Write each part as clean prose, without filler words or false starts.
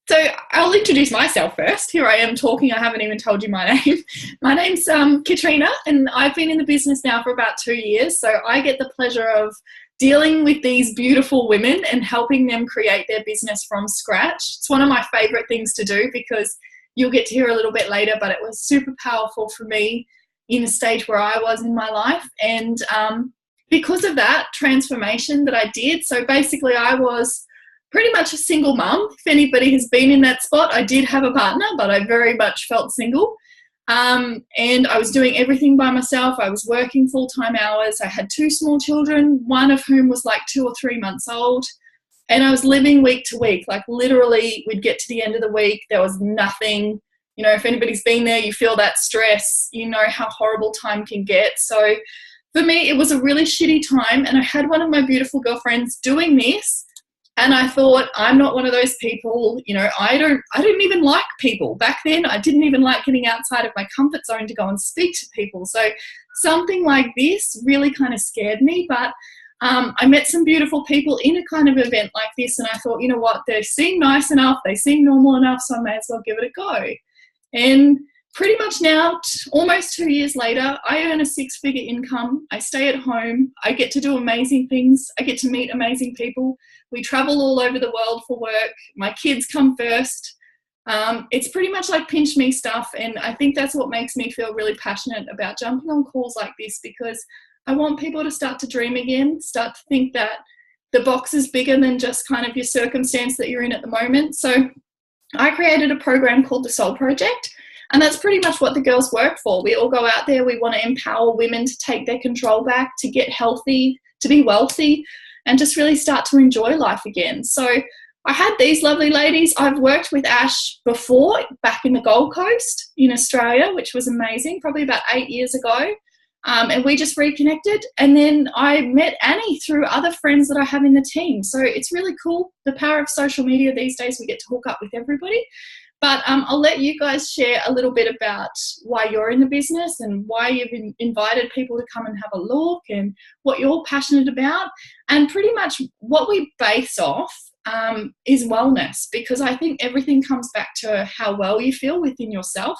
So I'll introduce myself first. Here I am talking. I haven't even told you my name. My name's Katrina, and I've been in the business now for about 2 years. So I get the pleasure of dealing with these beautiful women and helping them create their business from scratch. It's one of my favorite things to do because you'll get to hear a little bit later, but it was super powerful for me in the stage where I was in my life. And because of that transformation that I did, so basically I was pretty much a single mum. If anybody has been in that spot, I did have a partner, but I very much felt single. And I was doing everything by myself. I was working full-time hours. I had 2 small children, one of whom was like 2 or 3 months old. And I was living week to week, like literally we'd get to the end of the week, there was nothing. You know, if anybody's been there, you feel that stress, you know how horrible time can get. So for me, it was a really shitty time. And I had one of my beautiful girlfriends doing this. And I thought, I'm not one of those people, you know, I didn't even like people. Back then, I didn't even like getting outside of my comfort zone to go and speak to people. So something like this really kind of scared me. But I met some beautiful people in a kind of event like this. And I thought, you know what, they seem nice enough. They seem normal enough. So I may as well give it a go. And pretty much now, almost 2 years later, I earn a 6-figure income. I stay at home. I get to do amazing things. I get to meet amazing people. We travel all over the world for work. My kids come first. It's pretty much like pinch me stuff. And I think that's what makes me feel really passionate about jumping on calls like this, because I want people to start to dream again, start to think that the box is bigger than just kind of your circumstance that you're in at the moment. So I created a program called the Soul Project. And that's pretty much what the girls work for. We all go out there. We want to empower women to take their control back, to get healthy, to be wealthy, and just really start to enjoy life again. So I had these lovely ladies. I've worked with Ash before, back in the Gold Coast in Australia, which was amazing, probably about 8 years ago. And we just reconnected. And then I met Annie through other friends that I have in the team. So it's really cool. The power of social media these days, we get to hook up with everybody. But I'll let you guys share a little bit about why you're in the business and why you've invited people to come and have a look and what you're passionate about. And pretty much what we base off is wellness, because I think everything comes back to how well you feel within yourself,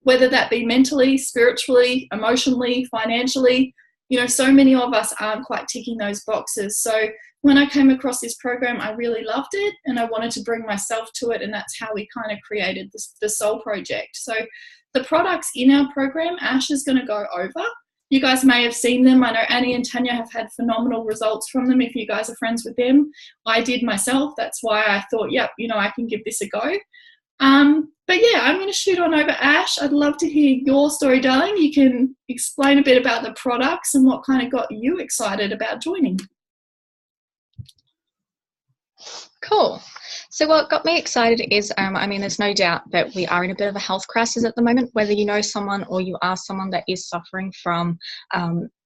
whether that be mentally, spiritually, emotionally, financially. You know, so many of us aren't quite ticking those boxes. So when I came across this program, I really loved it and I wanted to bring myself to it. And that's how we kind of created the Soul Project. So the products in our program, Ash is going to go over. You guys may have seen them. I know Annie and Tanya have had phenomenal results from them if you guys are friends with them. I did myself. That's why I thought, yep, you know, I can give this a go. But yeah, I'm going to shoot on over. Ash, I'd love to hear your story, darling. You can explain a bit about the products and what kind of got you excited about joining. Cool. So what got me excited is, I mean, there's no doubt that we are in a bit of a health crisis at the moment, whether you know someone or you are someone that is suffering from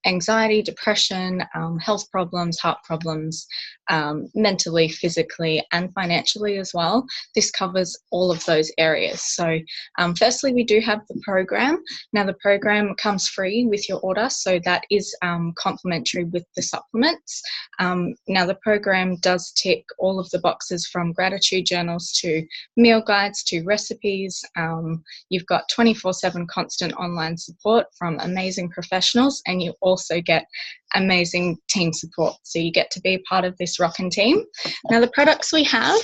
anxiety, depression, health problems, heart problems, mentally, physically, and financially as well. This covers all of those areas. So firstly, we do have the program. Now, the program comes free with your order, so that is complimentary with the supplements. Now, the program does tick all of the boxes, from gratitude journals to meal guides to recipes. You've got 24/7 constant online support from amazing professionals, and you also get amazing team support. So you get to be a part of this rockin' team. Now, the products we have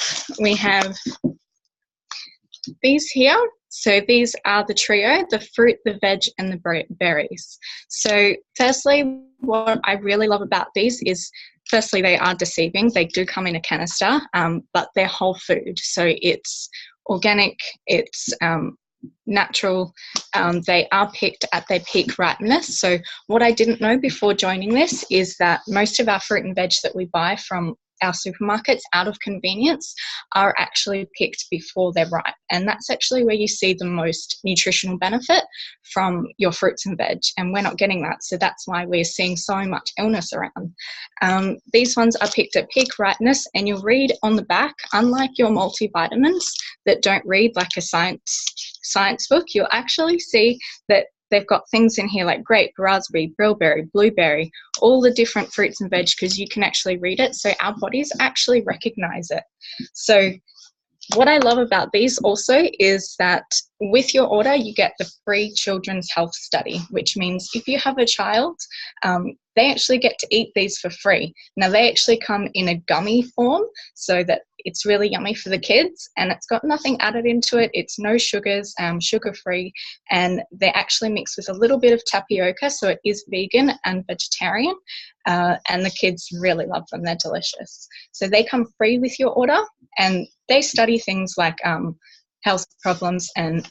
these here. So these are the trio: the fruit, the veg, and the berries. So firstly, what I really love about these is, firstly, they are deceiving. They do come in a canister, but they're whole food. So it's organic, it's natural. They are picked at their peak ripeness. So what I didn't know before joining this is that most of our fruit and veg that we buy from our supermarkets out of convenience are actually picked before they're ripe, and that's actually where you see the most nutritional benefit from your fruits and veg, and we're not getting that. So that's why we're seeing so much illness around. These ones are picked at peak ripeness, and you'll read on the back, unlike your multivitamins that don't read like a science book, you'll actually see that they've got things in here like grape, raspberry, bilberry, blueberry, all the different fruits and veg, because you can actually read it. So our bodies actually recognize it. So what I love about these also is that with your order, you get the free children's health study, which means if you have a child, they actually get to eat these for free. Now, they actually come in a gummy form so that it's really yummy for the kids, and it's got nothing added into it. It's no sugars, sugar-free, and they're actually mixed with a little bit of tapioca, so it is vegan and vegetarian, and the kids really love them. They're delicious. So they come free with your order, and they study things like health problems and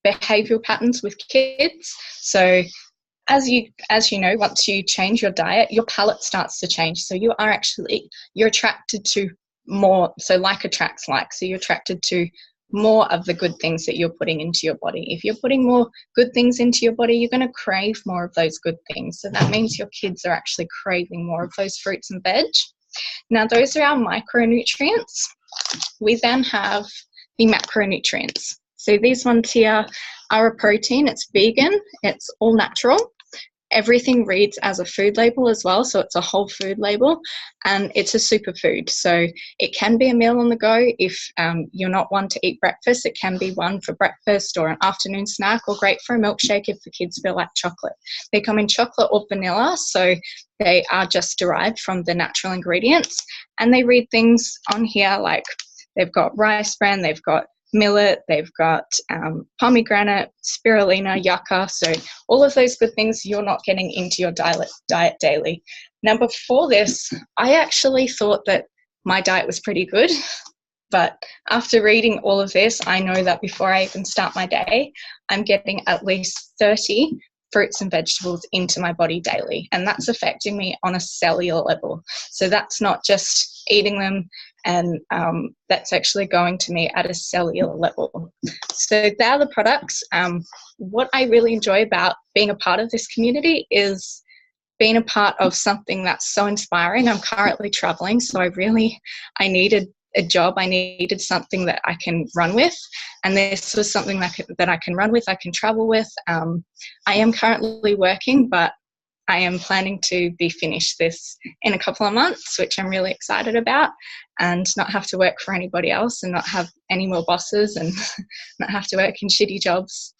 behavioural patterns with kids. So as you know, once you change your diet, your palate starts to change. So you're attracted to more, so like attracts like. So you're attracted to more of the good things that you're putting into your body. If you're putting more good things into your body, you're going to crave more of those good things. So that means your kids are actually craving more of those fruits and veg. Now, those are our micronutrients. We then have the macronutrients. So these ones here are a protein. It's vegan. It's all natural. Everything reads as a food label as well, so it's a whole food label, and it's a superfood. So it can be a meal on the go. If you're not one to eat breakfast, it can be one for breakfast or an afternoon snack, or great for a milkshake if the kids feel like chocolate. They come in chocolate or vanilla, so they are just derived from the natural ingredients, and they read things on here like they've got rice bran, they've got millet, they've got pomegranate, spirulina, yucca. So all of those good things you're not getting into your diet daily. Now, before this, I actually thought that my diet was pretty good. But after reading all of this, I know that before I even start my day, I'm getting at least 30 fruits and vegetables into my body daily. And that's affecting me on a cellular level. So that's not just eating them, and that's actually going to me at a cellular level. So they're the products. What I really enjoy about being a part of this community is being a part of something that's so inspiring. I'm currently traveling, so I needed a job. I needed something that I can run with, and this was something that I can run with, I can travel with. I am currently working, but I am planning to be finished this in a couple of months, which I'm really excited about, and not have to work for anybody else and not have any more bosses and not have to work in shitty jobs.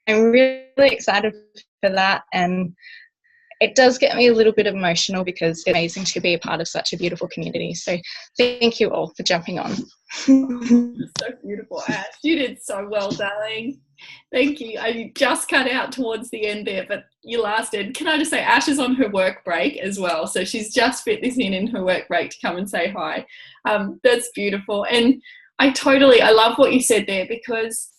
I'm really excited for that, and it does get me a little bit emotional because it's amazing to be a part of such a beautiful community. So thank you all for jumping on. So beautiful, Ash. You did so well, darling. Thank you. I just cut out towards the end there, but you lasted. Can I just say, Ash is on her work break as well. So she's just fit this in her work break to come and say hi. That's beautiful. And I love what you said there, because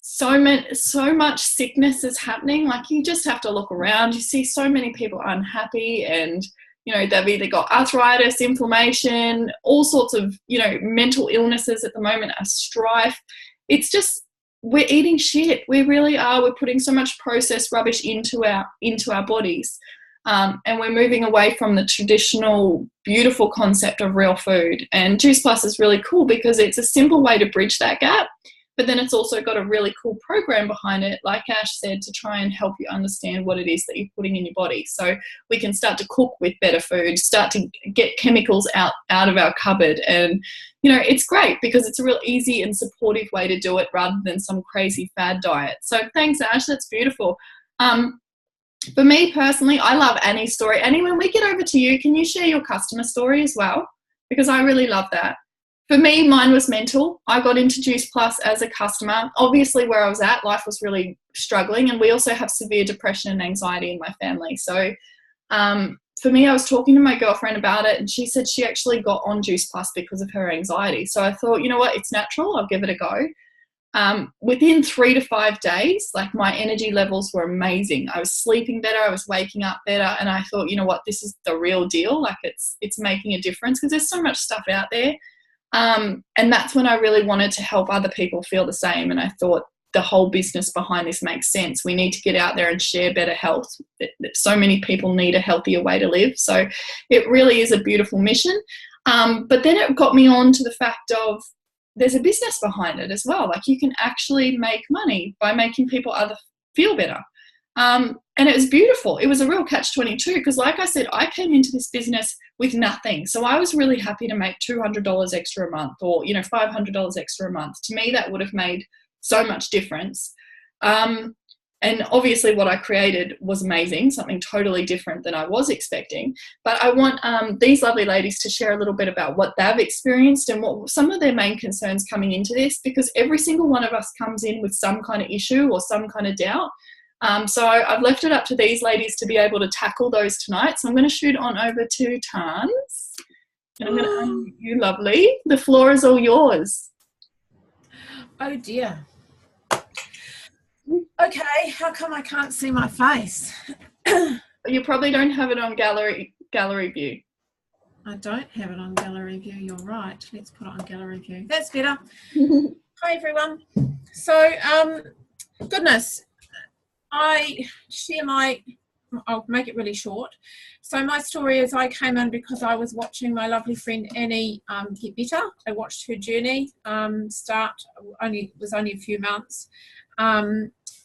so much sickness is happening. Like, you just have to look around. You see so many people unhappy, and they've either got arthritis, inflammation, all sorts of mental illnesses at the moment, a strife. It's just, we're eating shit. We really are. We're putting so much processed rubbish into our bodies, and we're moving away from the traditional beautiful concept of real food. And Juice Plus is really cool because it's a simple way to bridge that gap. But then it's also got a really cool program behind it, like Ash said, to try and help you understand what it is that you're putting in your body. So we can start to cook with better food, start to get chemicals out of our cupboard. And, it's great because it's a real easy and supportive way to do it rather than some crazy fad diet. So thanks, Ash. That's beautiful. For me personally, I love Annie's story. Annie, when we get over to you, can you share your customer story as well? Because I really love that. For me, mine was mental. I got into Juice Plus as a customer. Obviously, where I was at, life was really struggling, and we also have severe depression and anxiety in my family. So for me, I was talking to my girlfriend about it, and she said she actually got on Juice Plus because of her anxiety. So I thought, you know what, it's natural. I'll give it a go. Within 3 to 5 days, like, my energy levels were amazing. I was sleeping better. I was waking up better. And I thought, you know what, this is the real deal. Like, it's making a difference, because there's so much stuff out there. And that's when I really wanted to help other people feel the same. And I thought the whole business behind this makes sense. We need to get out there and share better health. So many people need a healthier way to live. So it really is a beautiful mission. But then it got me on to the fact of there's a business behind it as well. Like, you can actually make money by making people feel better. And it was beautiful. It was a real catch-22 because, like I said, I came into this business with nothing. So I was really happy to make $200 extra a month, or, you know, $500 extra a month. To me, that would have made so much difference. And obviously what I created was amazing, something totally different than I was expecting. But I want these lovely ladies to share a little bit about what they've experienced and what some of their main concerns coming into this, because every single one of us comes in with some kind of issue or some kind of doubt. So I've left it up to these ladies to be able to tackle those tonight. So I'm going to shoot on over to Tans. And I'm going to unmute you, lovely. The floor is all yours. Oh, dear. Okay, how come I can't see my face? You probably don't have it on gallery view. I don't have it on gallery view, you're right. Let's put it on gallery view. That's better. Hi, everyone. So, goodness, I'll make it really short. So my story is I came in because I was watching my lovely friend Annie get better. I watched her journey start, was only a few months.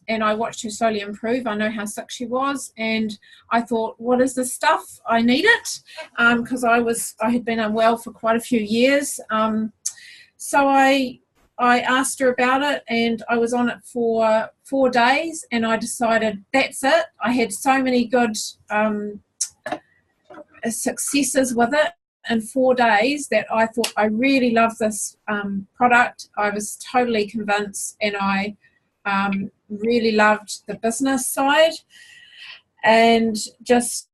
And I watched her slowly improve. I know how sick she was, and I thought, what is this stuff? I need it, because I had been unwell for quite a few years. So I asked her about it, and I was on it for 4 days, and I decided that's it. I had so many good successes with it in 4 days that I thought I really love this product. I was totally convinced, and I really loved the business side, and just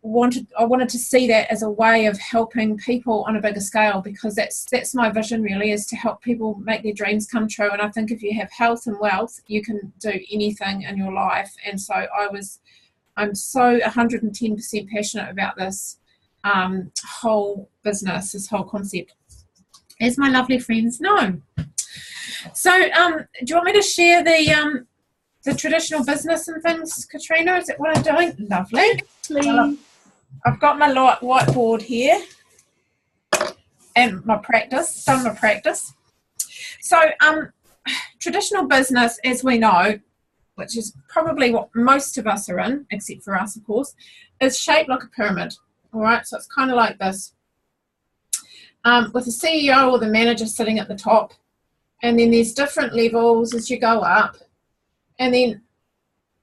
I wanted to see that as a way of helping people on a bigger scale, because that's my vision really, is to help people make their dreams come true. And I think if you have health and wealth, you can do anything in your life. And so I'm so 110% passionate about this whole business, this whole concept, as my lovely friends know. So do you want me to share the traditional business and things, Katrina? Is that what I'm doing? Lovely. Please. I've got my whiteboard here and my practice, some of my practice. So traditional business, as we know, which is probably what most of us are in, except for us, of course, is shaped like a pyramid. All right, so it's kind of like this, with the CEO or the manager sitting at the top, and then there's different levels as you go up, and then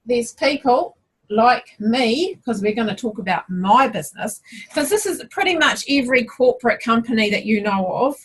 there's people like me, because we're going to talk about my business, because this is pretty much every corporate company that you know of,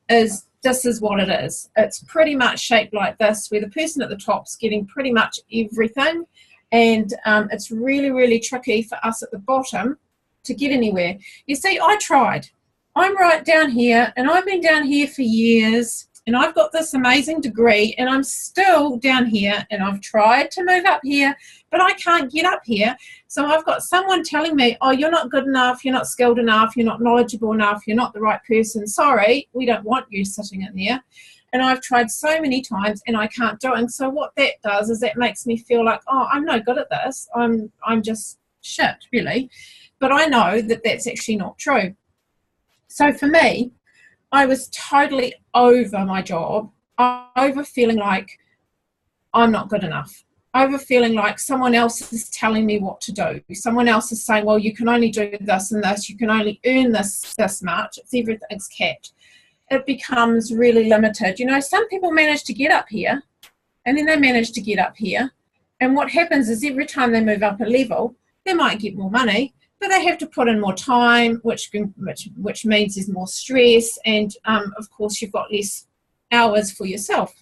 this is what it is. It's pretty much shaped like this, where the person at the top's getting pretty much everything, and it's really, really tricky for us at the bottom to get anywhere. You see, I tried. I'm right down here, and I've been down here for years, and I've got this amazing degree, and I'm still down here, and I've tried to move up here, but I can't get up here. So I've got someone telling me, oh, you're not good enough, you're not skilled enough, you're not knowledgeable enough, you're not the right person. Sorry, we don't want you sitting in there. And I've tried so many times, and I can't do it. And so what that does is that makes me feel like, oh, I'm no good at this. I'm just shit, really. But I know that that's actually not true. So for me, I was totally over my job, over feeling like I'm not good enough, over feeling like someone else is telling me what to do. Someone else is saying, well, you can only do this and this, you can only earn this much, everything's capped. It becomes really limited. You know, some people manage to get up here, and then they manage to get up here, and what happens is every time they move up a level, they might get more money, but they have to put in more time, which means there's more stress, and of course you've got less hours for yourself.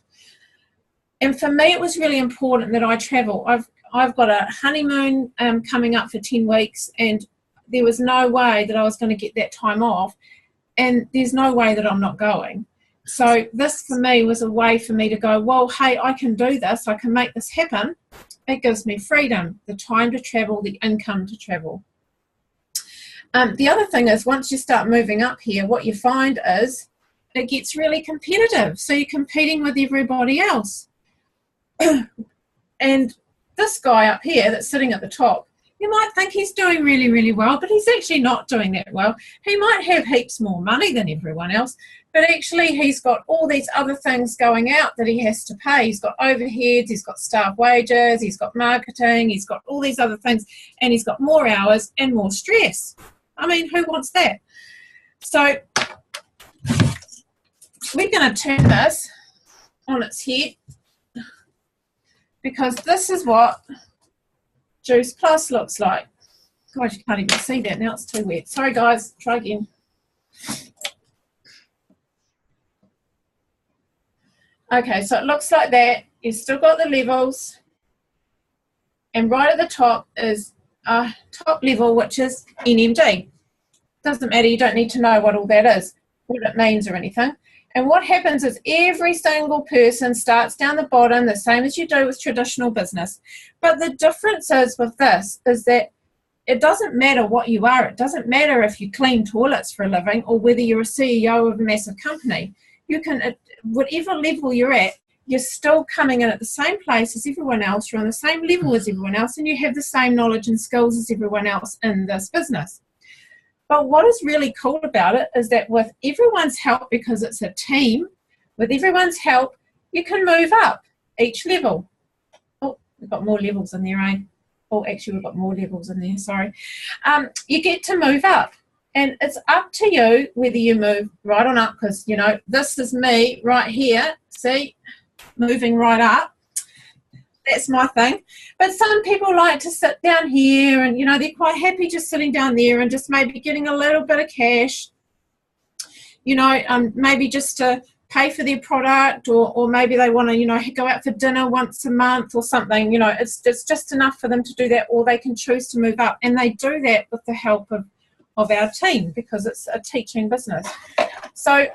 And for me, it was really important that I travel. I've got a honeymoon coming up for 10 weeks, and there was no way that I was going to get that time off, and there's no way that I'm not going. So this for me was a way for me to go, well, hey, I can do this, I can make this happen. It gives me freedom, the time to travel, the income to travel. The other thing is, once you start moving up here, what you find is it gets really competitive. So you're competing with everybody else. And this guy up here that's sitting at the top, You might think he's doing really, really well, but he's actually not doing that well. He might have heaps more money than everyone else, but actually he's got all these other things going out that he has to pay. He's got overheads, he's got staff wages, he's got marketing, he's got all these other things, and he's got more hours and more stress. I mean, who wants that? So we're going to turn this on its head, because this is what Juice Plus looks like. God, you can't even see that now, it's too wet. Sorry guys, try again. Okay, so it looks like that. You've still got the levels, and right at the top is a top level, which is NMD. Doesn't matter, you don't need to know what all that is, what it means or anything. And what happens is every single person starts down the bottom, the same as you do with traditional business. But the difference is with this is that it doesn't matter what you are. It doesn't matter if you clean toilets for a living or whether you're a CEO of a massive company. You can, at whatever level you're at, you're still coming in at the same place as everyone else. You're on the same level as everyone else, and you have the same knowledge and skills as everyone else in this business. But what is really cool about it is that with everyone's help, because it's a team, with everyone's help, you can move up each level. Oh, we've got more levels in there, eh? Oh, actually, we've got more levels in there, sorry. You get to move up. And it's up to you whether you move right on up, because, you know, this is me right here, see, moving right up. That's my thing. But some people like to sit down here and, you know, they're quite happy just sitting down there and just maybe getting a little bit of cash, you know, maybe just to pay for their product, or maybe they want to, you know, go out for dinner once a month or something. You know, it's just enough for them to do that, or they can choose to move up. And they do that with the help of our team, because it's a teaching business. So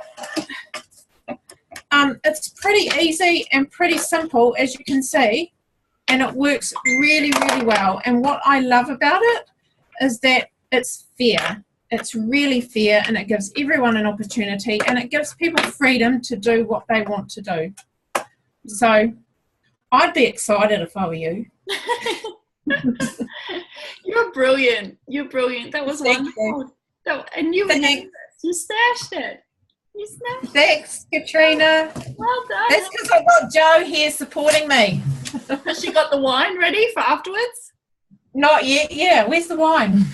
it's pretty easy and pretty simple, as you can see. And it works really, really well. And what I love about it is that it's fair. It's really fair, and it gives everyone an opportunity, and it gives people freedom to do what they want to do. So I'd be excited if I were you. You're brilliant. You're brilliant. That was wonderful. And you smashed it. You smashed it. Thanks, Katrina. Well done. That's because I've got Jo here supporting me. Has she got the wine ready for afterwards? Not yet. Yeah, where's the wine?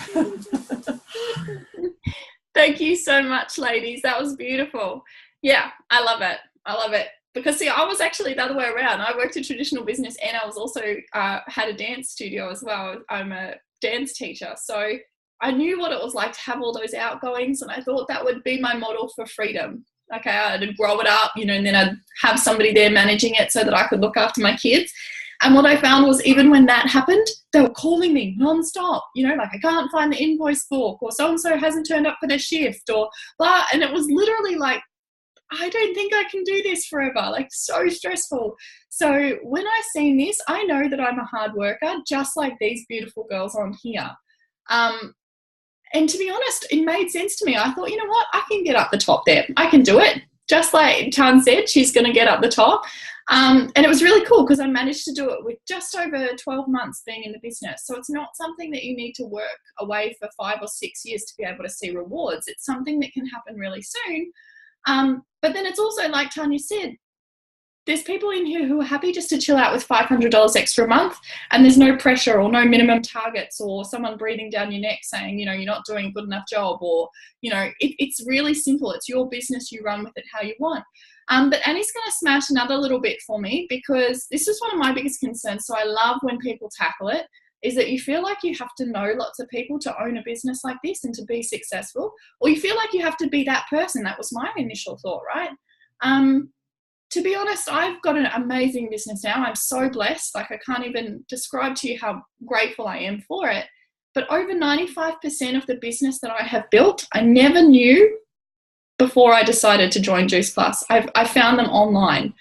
Thank you so much, ladies. That was beautiful. Yeah, I love it. I love it. Because, see, I was actually the other way around. I worked in traditional business, and I was also had a dance studio as well. I'm a dance teacher. So I knew what it was like to have all those outgoings, and I thought that would be my model for freedom. Okay, I'd grow it up, you know, and then I'd have somebody there managing it so that I could look after my kids. And what I found was, even when that happened, they were calling me non-stop, you know, like, I can't find the invoice book, or so-and-so hasn't turned up for their shift, or blah. And it was literally like, I don't think I can do this forever, like, so stressful. So when I seen this, I know that I'm a hard worker, just like these beautiful girls on here. And to be honest, it made sense to me. I thought, you know what, I can get up the top there. I can do it. Just like Tan said, she's going to get up the top. And it was really cool, because I managed to do it with just over 12 months being in the business. So it's not something that you need to work away for 5 or 6 years to be able to see rewards. It's something that can happen really soon. But then it's also, like Tanya said, there's people in here who are happy just to chill out with $500 extra a month, and there's no pressure or no minimum targets, or someone breathing down your neck saying, you know, you're not doing a good enough job, or, you know, it's really simple. It's your business. You run with it how you want. But Annie's going to smash another little bit for me, because this is one of my biggest concerns. So I love when people tackle it, is that you feel like you have to know lots of people to own a business like this and to be successful, or you feel like you have to be that person. That was my initial thought, right? To be honest, I've got an amazing business now. I'm so blessed. Like, I can't even describe to you how grateful I am for it. But over 95% of the business that I have built, I never knew before I decided to join Juice Plus. I found them online.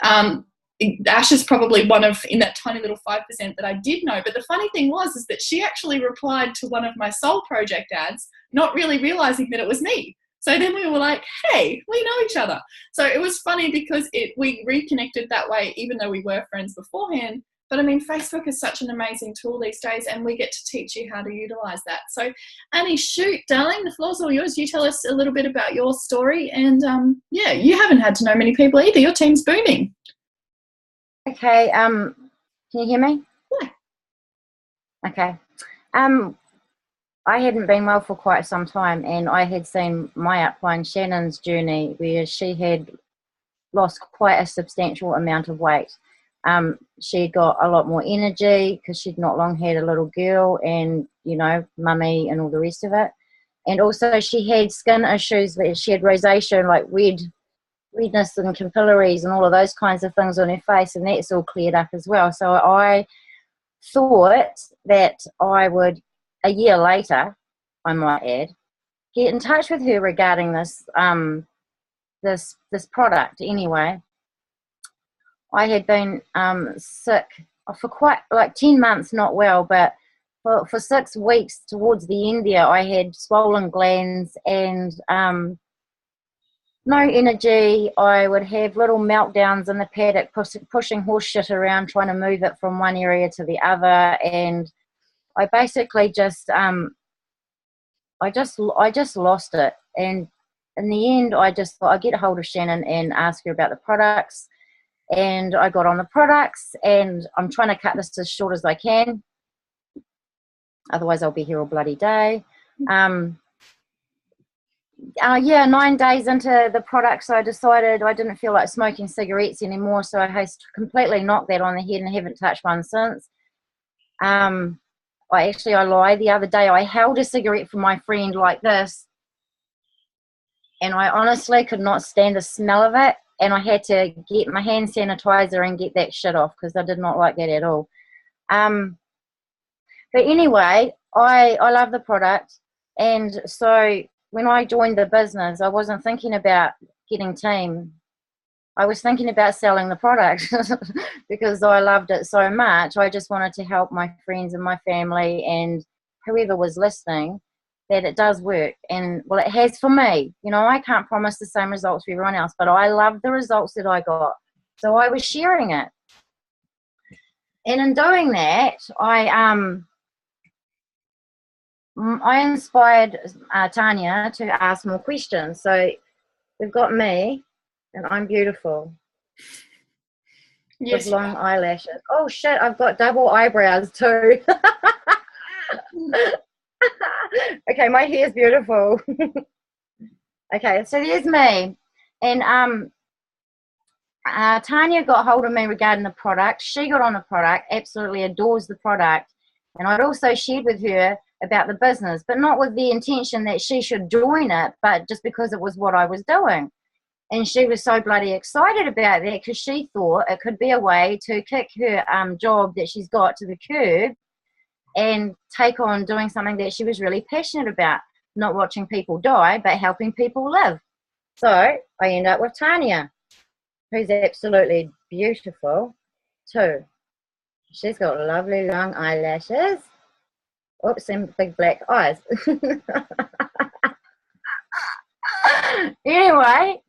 Ash is probably one of, in that tiny little 5% that I did know. But the funny thing was that she actually replied to one of my Soul Project ads, not really realizing that it was me. So then we were like, hey, we know each other. So it was funny, because we reconnected that way, even though we were friends beforehand. But I mean, Facebook is such an amazing tool these days, and we get to teach you how to utilize that. So, Annie, shoot, darling, the floor's all yours. You tell us a little bit about your story. And yeah, you haven't had to know many people either. Your team's booming. Okay. Can you hear me? Yeah. Okay. I hadn't been well for quite some time, and I had seen my upline Shannon's journey where she had lost quite a substantial amount of weight. She got a lot more energy because she'd not long had a little girl and, you know, mummy and all the rest of it. And also she had skin issues. She had rosacea, like redness and capillaries and all of those kinds of things on her face, and that's all cleared up as well. So I thought that I would, a year later, I might add, get in touch with her regarding this this product. Anyway, I had been sick for quite like 10 months, not well, but for 6 weeks towards the end there, I had swollen glands and no energy. I would have little meltdowns in the paddock, pushing horse shit around, trying to move it from one area to the other, and I basically just I just lost it. And in the end, I just thought I'd get a hold of Shannon and ask her about the products. And I got on the products, and I'm trying to cut this as short as I can. Otherwise, I'll be here all bloody day. Yeah, 9 days into the products, I decided I didn't feel like smoking cigarettes anymore, so I completely knocked that on the head and haven't touched one since. I lied. The other day, I held a cigarette from my friend like this, and I honestly could not stand the smell of it, and I had to get my hand sanitizer and get that shit off because I did not like that at all. But anyway, I love the product, and so when I joined the business, I wasn't thinking about getting team. I was thinking about selling the product because I loved it so much. I just wanted to help my friends and my family and whoever was listening that it does work. And, well, it has for me. You know, I can't promise the same results for everyone else, but I love the results that I got. So I was sharing it. And in doing that, I inspired Tanya to ask more questions. So we've got me, and I'm beautiful. Yes, with long eyelashes. Oh shit, I've got double eyebrows too. Okay, my hair's beautiful. Okay, so there's me. And Tanya got hold of me regarding the product. She got on the product, absolutely adores the product. And I'd also shared with her about the business, but not with the intention that she should join it, but just because it was what I was doing. And she was so bloody excited about that because she thought it could be a way to kick her job that she's got to the curb and take on doing something that she was really passionate about, not watching people die, but helping people live. So I end up with Tanya, who's absolutely beautiful too. She's got lovely long eyelashes. Oops, and big black eyes. Anyway,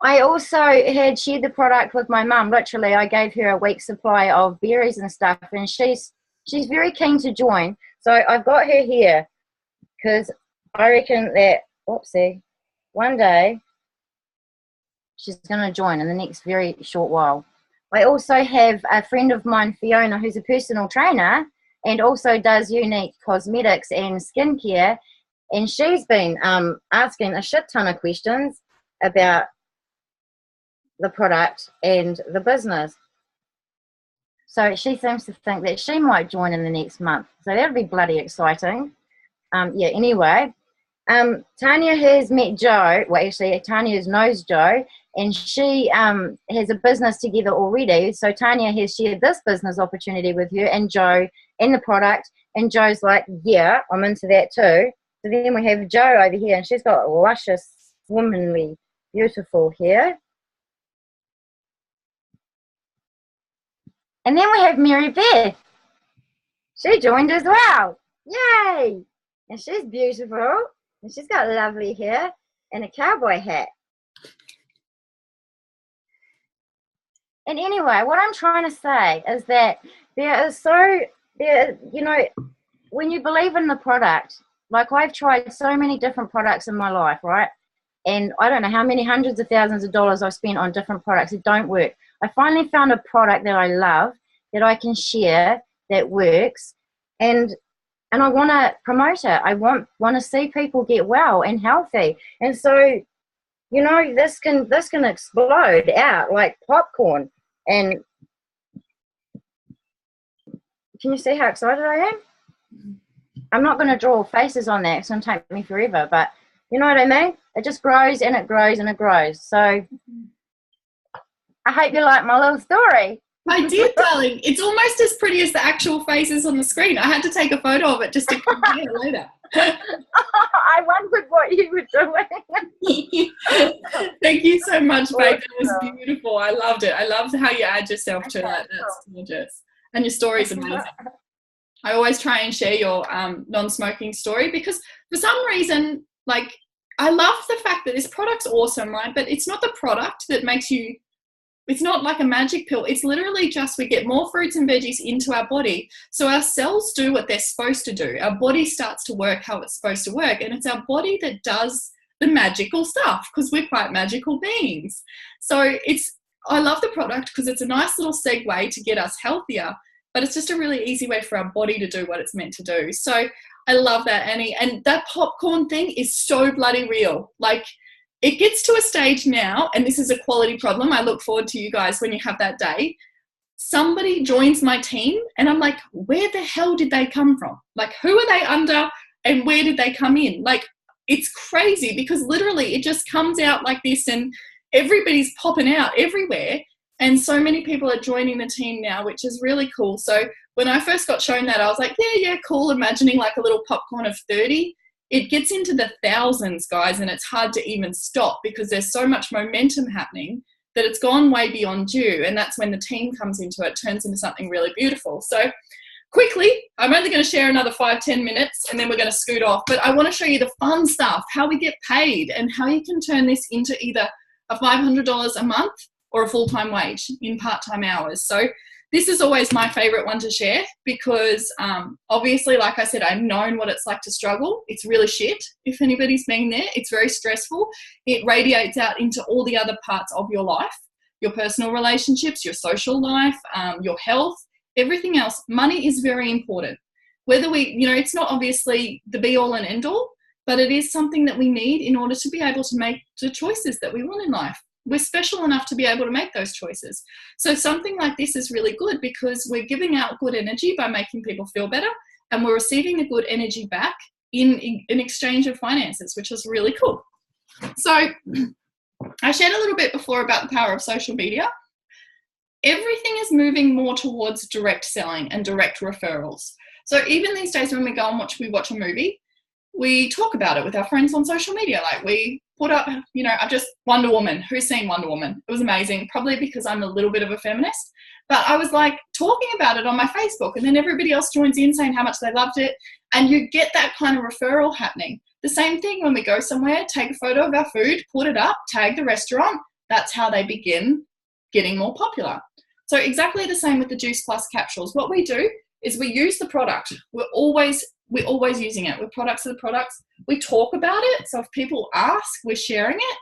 I also had shared the product with my mum. Literally, I gave her a week's supply of berries and stuff, and she's very keen to join. So I've got her here because I reckon that, whoopsie, one day she's going to join in the next very short while. I also have a friend of mine, Fiona, who's a personal trainer and also does unique cosmetics and skincare. And she's been asking a shit ton of questions about the product and the business. So she seems to think that she might join in the next month. So that'll be bloody exciting. Yeah, anyway, Tanya has met Joe. Well, actually, Tanya knows Joe, and she has a business together already. So Tanya has shared this business opportunity with her and Joe and the product. And Joe's like, yeah, I'm into that too. So then we have Joe over here, and she's got luscious, womanly, beautiful hair. And then we have Mary Beth. She joined as well. Yay! And she's beautiful. And she's got lovely hair and a cowboy hat. And anyway, what I'm trying to say is that when you believe in the product, like I've tried so many different products in my life, right? And I don't know how many hundreds of thousands of dollars I've spent on different products that don't work. I finally found a product that I love, that I can share, that works, and I want to promote it. I want to see people get well and healthy. And so, this can explode out like popcorn. And can you see how excited I am? I'm not going to draw faces on that. It's going to take me forever, but you know what I mean? It just grows and it grows and it grows. So I hope you like my little story. I did, darling. It's almost as pretty as the actual faces on the screen. I had to take a photo of it just to compare it later. I wondered what you were doing. Thank you so much, babe. It was beautiful. I loved it. I loved how you add yourself to that. That's gorgeous. And your story is amazing. I always try and share your non-smoking story because for some reason, like, I love the fact that this product's awesome, right? But it's not the product that makes you, it's not like a magic pill. It's literally just we get more fruits and veggies into our body. So our cells do what they're supposed to do. Our body starts to work how it's supposed to work. And it's our body that does the magical stuff because we're quite magical beings. So I love the product because it's a nice little segue to get us healthier, but it's just a really easy way for our body to do what it's meant to do. So I love that, Annie. And that popcorn thing is so bloody real. Like, it gets to a stage now, and this is a quality problem. I look forward to you guys when you have that day. Somebody joins my team, and I'm like, where the hell did they come from? Like, who are they under, and where did they come in? Like, it's crazy because literally it just comes out like this, and everybody's popping out everywhere. And so many people are joining the team now, which is really cool. So when I first got shown that, I was like, yeah, cool. Imagining like a little popcorn of 30. It gets into the thousands, guys, and it's hard to even stop because there's so much momentum happening that it's gone way beyond you. And that's when the team comes into it, turns into something really beautiful. So quickly, I'm only going to share another 5-10 minutes and then we're going to scoot off. But I want to show you the fun stuff, how we get paid and how you can turn this into either a $500 a month or a full-time wage in part-time hours. So this is always my favorite one to share because obviously, like I said, I've known what it's like to struggle. It's really shit. If anybody's been there, it's very stressful. It radiates out into all the other parts of your life, your personal relationships, your social life, your health, everything else. Money is very important. Whether it's not obviously the be all and end all, but it is something that we need in order to be able to make the choices that we want in life. We're special enough to be able to make those choices. So something like this is really good because we're giving out good energy by making people feel better and we're receiving the good energy back in exchange of finances, which is really cool. So I shared a little bit before about the power of social media. Everything is moving more towards direct selling and direct referrals. So even these days when we go and watch a movie, we talk about it with our friends on social media. Like we put up, I've just Wonder Woman. Who's seen Wonder Woman? It was amazing, probably because I'm a little bit of a feminist. But I was like talking about it on my Facebook and then everybody else joins in saying how much they loved it. And you get that kind of referral happening. The same thing when we go somewhere, take a photo of our food, put it up, tag the restaurant. That's how they begin getting more popular. So exactly the same with the Juice Plus capsules. What we do is we use the product. We're always using it. We're products of the products. We talk about it. So if people ask, we're sharing it.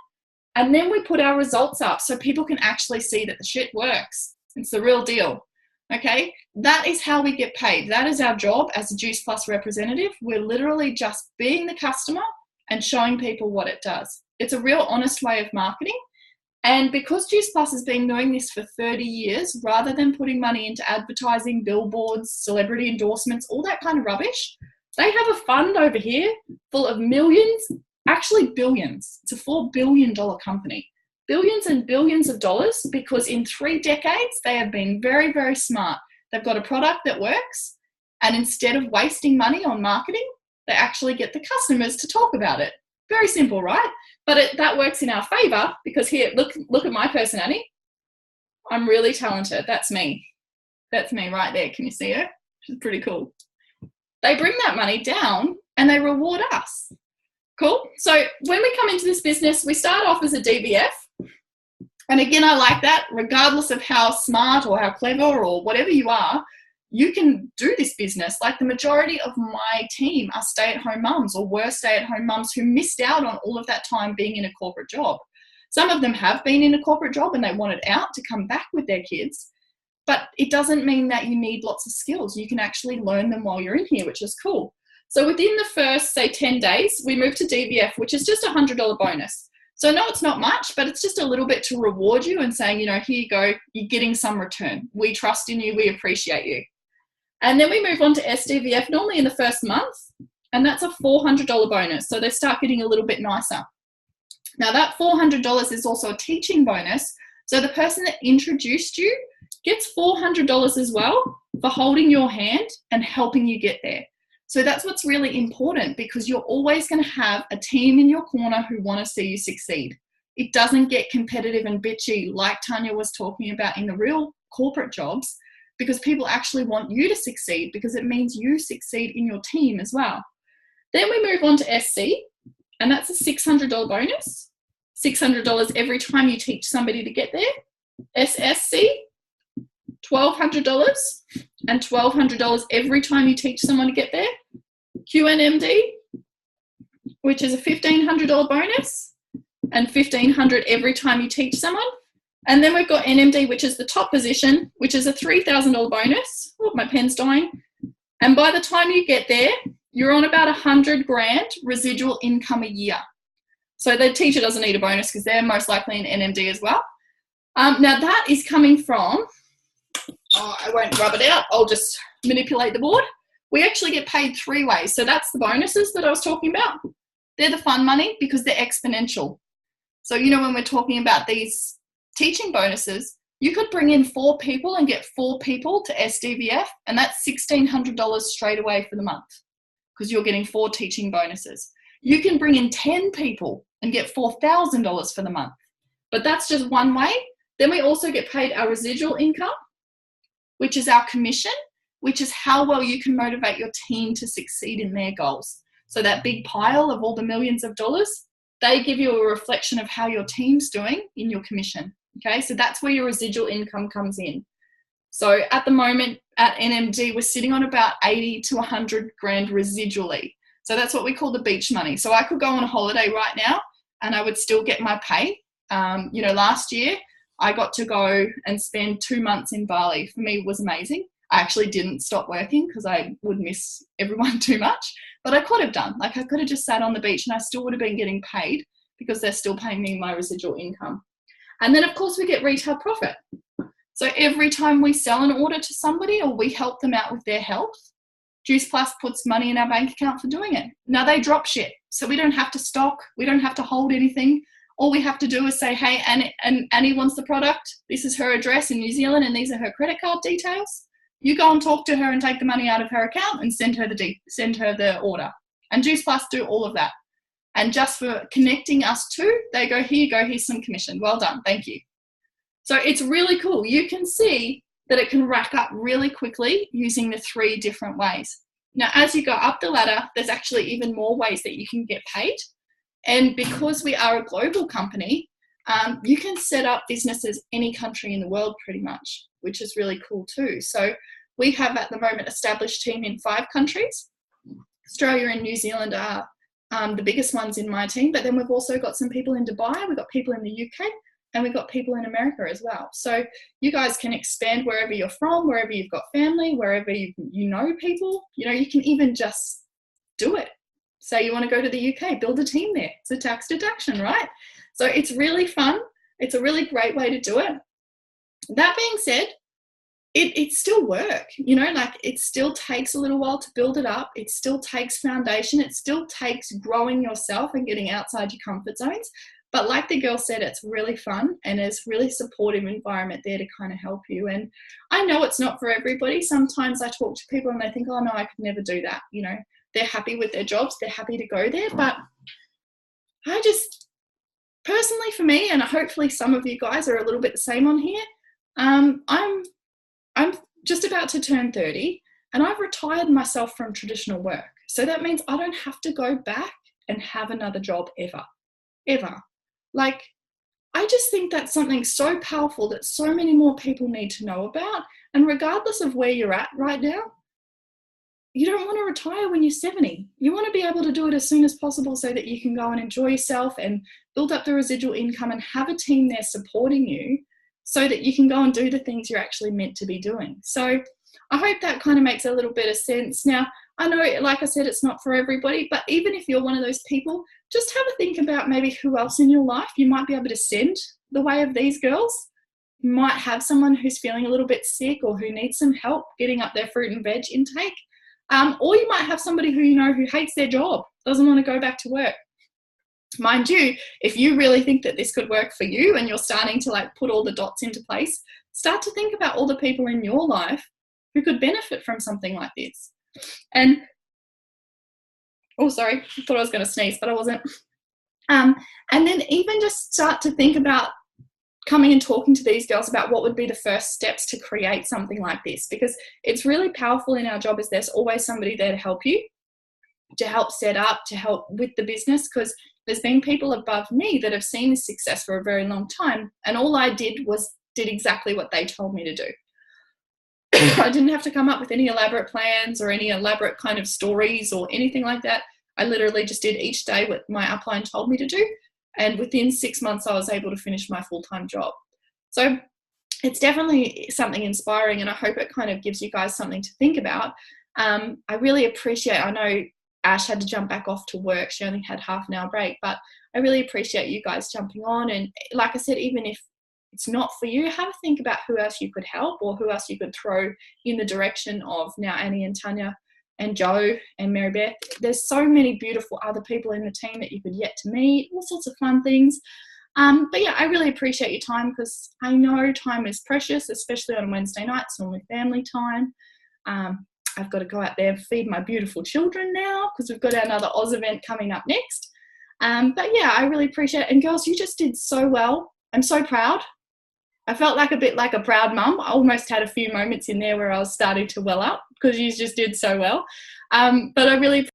And then we put our results up so people can actually see that the shit works. It's the real deal. Okay? That is how we get paid. That is our job as a Juice Plus representative. We're literally just being the customer and showing people what it does. It's a real honest way of marketing. And because Juice Plus has been doing this for 30 years, rather than putting money into advertising, billboards, celebrity endorsements, all that kind of rubbish, they have a fund over here full of millions, actually billions. It's a $4 billion company. Billions and billions of dollars because in 3 decades, they have been very, very smart. They've got a product that works. And instead of wasting money on marketing, they actually get the customers to talk about it. Very simple, right? But that works in our favor because here, look at my person, Annie. I'm really talented. That's me. That's me right there. Can you see her? She's pretty cool. They bring that money down and they reward us. Cool. So when we come into this business, we start off as a DBF And again, I like that. Regardless of how smart or how clever or whatever you are, you can do this business. Like the majority of my team are stay-at-home mums or were stay-at-home mums who missed out on all of that time being in a corporate job. Some of them have been in a corporate job and they wanted out to come back with their kids. But it doesn't mean that you need lots of skills. You can actually learn them while you're in here, which is cool. So within the first, say, 10 days, we moved to DVF, which is just a $100 bonus. So no, it's not much, but it's just a little bit to reward you and saying, you know, here you go, you're getting some return. We trust in you, we appreciate you. And then we move on to SDVF, normally in the first month, and that's a $400 bonus. So they start getting a little bit nicer. Now that $400 is also a teaching bonus. So the person that introduced you gets $400 as well for holding your hand and helping you get there. So that's what's really important, because you're always going to have a team in your corner who want to see you succeed. It doesn't get competitive and bitchy like Tanya was talking about in the real corporate jobs, because people actually want you to succeed, because it means you succeed in your team as well. Then we move on to SC, and that's a $600 bonus. $600 every time you teach somebody to get there. SSC, $1,200 and $1,200 every time you teach someone to get there. QNMD, which is a $1,500 bonus and $1,500 every time you teach someone. And then we've got NMD, which is the top position, which is a $3,000 bonus. Oh, my pen's dying. And by the time you get there, you're on about $100,000 residual income a year. So the teacher doesn't need a bonus because they're most likely an NMD as well. Now that is coming from, I won't rub it out, I'll just manipulate the board. We actually get paid 3 ways. So that's the bonuses that I was talking about. They're the fun money because they're exponential. So, you know, when we're talking about these teaching bonuses, you could bring in 4 people and get 4 people to SDVF, and that's $1,600 straight away for the month because you're getting 4 teaching bonuses. You can bring in 10 people and get $4,000 for the month, but that's just one way. Then we also get paid our residual income, which is our commission, which is how well you can motivate your team to succeed in their goals. So that big pile of all the millions of dollars, they give you a reflection of how your team's doing in your commission. Okay, so that's where your residual income comes in. So at the moment at NMD, we're sitting on about 80 to 100 grand residually. So that's what we call the beach money. So I could go on a holiday right now and I would still get my pay. You know, last year I got to go and spend 2 months in Bali. For me, it was amazing. I actually didn't stop working because I would miss everyone too much, but I could have done. Like I could have just sat on the beach and I still would have been getting paid because they're still paying me my residual income. And then of course we get retail profit. So every time we sell an order to somebody or we help them out with their health, Juice Plus puts money in our bank account for doing it. Now they drop shit, so we don't have to stock, we don't have to hold anything. All we have to do is say, hey, Annie wants the product. This is her address in New Zealand and these are her credit card details. You go and talk to her and take the money out of her account and send her the order. And Juice Plus do all of that. And just for connecting us two, they go, here you go, here's some commission. Well done, thank you. So it's really cool. You can see that it can rack up really quickly using the 3 different ways. Now, as you go up the ladder, there's actually even more ways that you can get paid. And because we are a global company, you can set up businesses any country in the world pretty much, which is really cool too. So we have at the moment established team in 5 countries. Australia and New Zealand are the biggest ones in my team, but then we've also got some people in Dubai, we've got people in the UK, and we've got people in America as well. So you guys can expand wherever you're from, wherever you've got family, wherever you know people. You know, you can even just do it. Say you want to go to the UK, build a team there. It's a tax deduction, right? So it's really fun. It's a really great way to do it. That being said, it's still work, you know, like it still takes a little while to build it up. It still takes foundation. It still takes growing yourself and getting outside your comfort zones. But like the girl said, it's really fun and it's really supportive environment there to kind of help you. And I know it's not for everybody. Sometimes I talk to people and they think, oh no, I could never do that. You know, they're happy with their jobs. They're happy to go there. But I just, personally for me, and hopefully some of you guys are a little bit the same on here, I'm just about to turn 30 and I've retired myself from traditional work. So that means I don't have to go back and have another job ever. Like, I just think that's something so powerful that so many more people need to know about. And regardless of where you're at right now, you don't want to retire when you're 70. You want to be able to do it as soon as possible so that you can go and enjoy yourself and build up the residual income and have a team there supporting you so that you can go and do the things you're actually meant to be doing. So I hope that kind of makes a little bit of sense. Now, I know, like I said, it's not for everybody, but even if you're one of those people, just have a think about maybe who else in your life you might be able to send the way of these girls. You might have someone who's feeling a little bit sick or who needs some help getting up their fruit and veg intake. Or you might have somebody who you know who hates their job, doesn't want to go back to work. Mind you, if you really think that this could work for you and you're starting to like put all the dots into place, start to think about all the people in your life who could benefit from something like this. And, oh, sorry, I thought I was going to sneeze, but I wasn't. And then even just start to think about coming and talking to these girls about what would be the first steps to create something like this, because it's really powerful in our job is there's always somebody there to help you, to help set up, to help with the business, because there's been people above me that have seen this success for a very long time, and all I did was did exactly what they told me to do. I didn't have to come up with any elaborate plans or any elaborate kind of stories or anything like that. I literally just did each day what my upline told me to do. And within 6 months, I was able to finish my full-time job. So it's definitely something inspiring, and I hope it kind of gives you guys something to think about. I really appreciate, I know Ash had to jump back off to work. She only had half an hour break, but I really appreciate you guys jumping on. And like I said, even if it's not for you, have a think about who else you could help or who else you could throw in the direction of now Annie and Tanya and Joe and Mary Beth. There's so many beautiful other people in the team that you could yet to meet, all sorts of fun things. But yeah, I really appreciate your time, because I know time is precious, especially on Wednesday nights, normally family time. I've got to go out there and feed my beautiful children now, because we've got another Oz event coming up next. But yeah, I really appreciate it. And girls, you just did so well. I'm so proud. I felt like a bit like a proud mum. I almost had a few moments in there where I was starting to well up because you just did so well. But I really